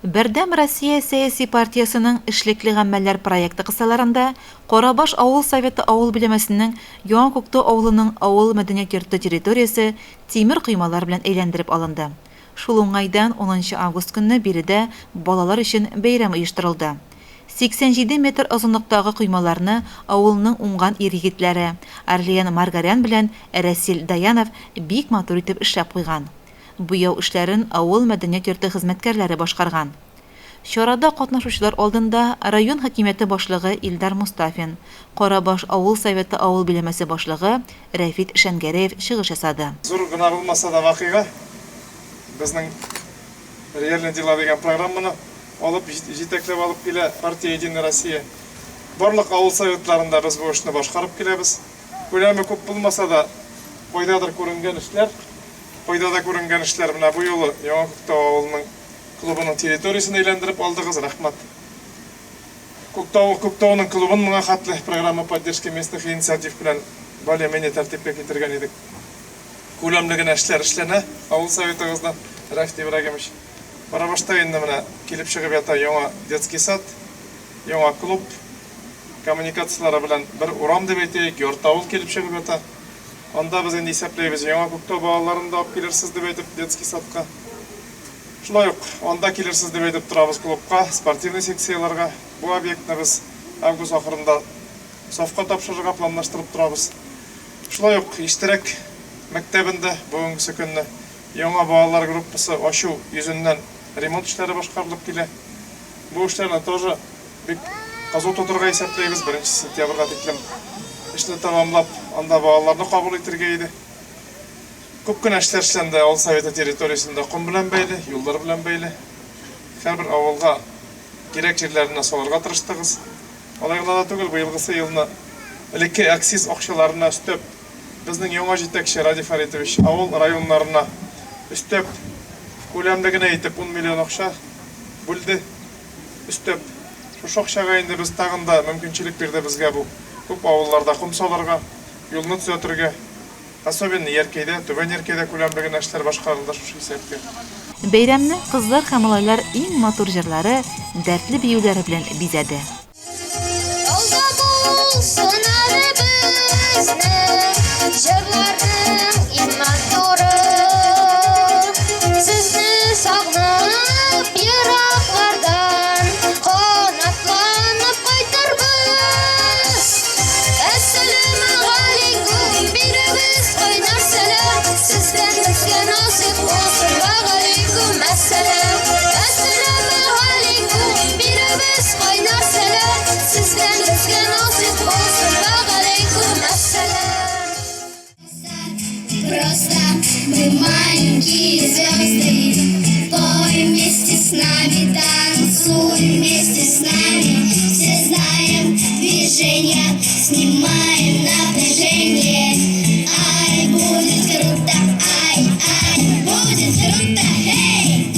Бердәм Россия сәяси партиясының эшлекле гамәлләр проекты кысаларында Карабаш авыл советы авыл биләмәсенең Яңа Күктау авылының авыл мәдәният йорты территориясе тимер коймалар белән әйләндереп алынды. Шул уңайдан 10 август көнне биредә балалар өчен бәйрәм оештырылды. 87 метр озынлыктагы коймаларны авылның уңган ир-егетләре Арлиян Маргарян белән Рәсил Даянов бик матур итеп эшләп куйган. Буяу эшләрен авыл мәдәният йорты хезмәткәрләре башкарган. Чарада катнашучылар алдында район хакимияте башлыгы Илдар Мустафин, Карабаш авыл советы авыл биләмәсе башлыгы Рәфит Шәнгәрәев чыгыш ясады. Зур гына булмаса да вакыйга безнең реальный дела дигән программаны алып җитәкләп алып килә партия Единая Россия. Барлык авыл советларында без бу эшне башкарып киләбез. Күләме күп булмаса да файдадыр күренгән эшләр. Файдада күренгән эшләр менә бу юлы Яңа Күктау авылының клубының территориясен әйләндереп алдыгыз, рәхмәт. Күктауның клубын моңа хатлы программа поддержки местных инициатив белән более-менее тәртипкә китергән идек. Күләмле генә эшләр эшләнә авыл советыгыздан Рәфит Ибрагимович. Карабашта инде менә килеп чыгып ята яңа детский сад, яңа клуб, коммуникациялары белән бер урам дип әйтәйек, йорт авыл килеп чыгып ята. Анда без инде исәпләйбез, Яңа Күктау балаларын да алып килерсез дип әйтеп детский садка. Шулай ук анда килерсез дип әйтеп торабыз клубка, спортивный секцияларга. Бу объектны без август ахырында совка тапшырырга планлаштырып торабыз. Шулай ук Иштирәк мәктәбендә бүгенге көнне яңа балалар группасы ачу йөзеннән ремонт эшләре башкарылып килә. Бу эшләрне тоже бик кызу тотырга исәпләйбез 1 сентябрьгә тиклем. Эшне тамамлап, анда балаларны кабул итәргә иде. Күп кенә эшләр эшләнде авыл советы территориясендә ком белән бәйле, юллар белән бәйле. Һәрбер авылга кирәк җирләренә салырга тырыштыгыз. Алай гына да түгел, быелгысы елны элекке акциз акчаларына өстәп, безнең яңа җитәкче Радиф Фаритович авыл районнарына өстәп күләмле генә итеп 10 миллион акча бүлде. Өстәп шушы акчага инде без тагын да мөмкинчелек бирде безгә бу күп авылларда ком салырга, юлны төзәтергә. Особенно Яркәйдә, Түбән Яркәйдә күләмле генә эшләр башкарылды шушы исәпкә. Бәйрәмне кызлар һәм малайлар иң матур җырлары, дәртле биюләре белән бизәде. Просто мы маленькие звезды, пой вместе с нами, танцуй вместе с нами. Все знаем движение, снимаем напряжение. Ай, будет круто, ай, будет круто, эй!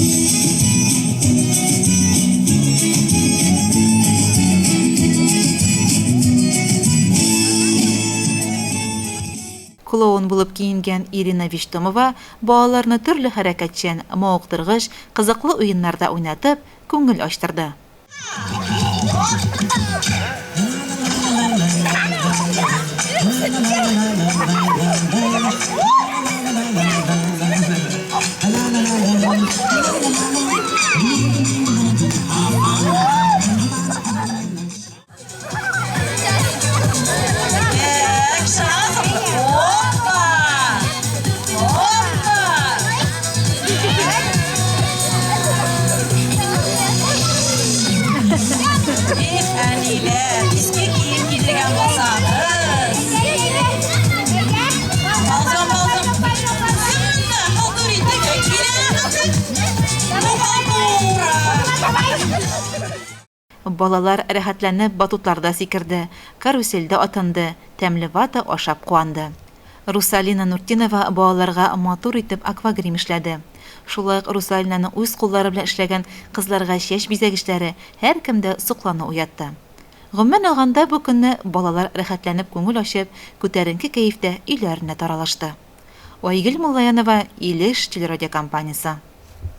Клоун булып киенгән Ирина Виштомова балаларны төрле хәрәкәтчән, мавыктыргыч, кызыклы уеннарда уйнатып, күңел ачтырды. Балалар рәхәтләнеп батутларда сикерде, каруселдә атынды, тәмле вата ашап куанды. Русалина Нуртинова балаларга матур итеп аквагрим эшләде. Шулай ук Русалинаның үз куллары белән эшләгән кызларга чәч бизәгечләре һәркемдә соклану уятты. Гомумән алганда бу көнне балалар рәхәтләнеп күңел ачып, күтәренке кәефтә өйләренә таралышты. Айгөл Муллаянова, Илеш телерадиокомпаниясе.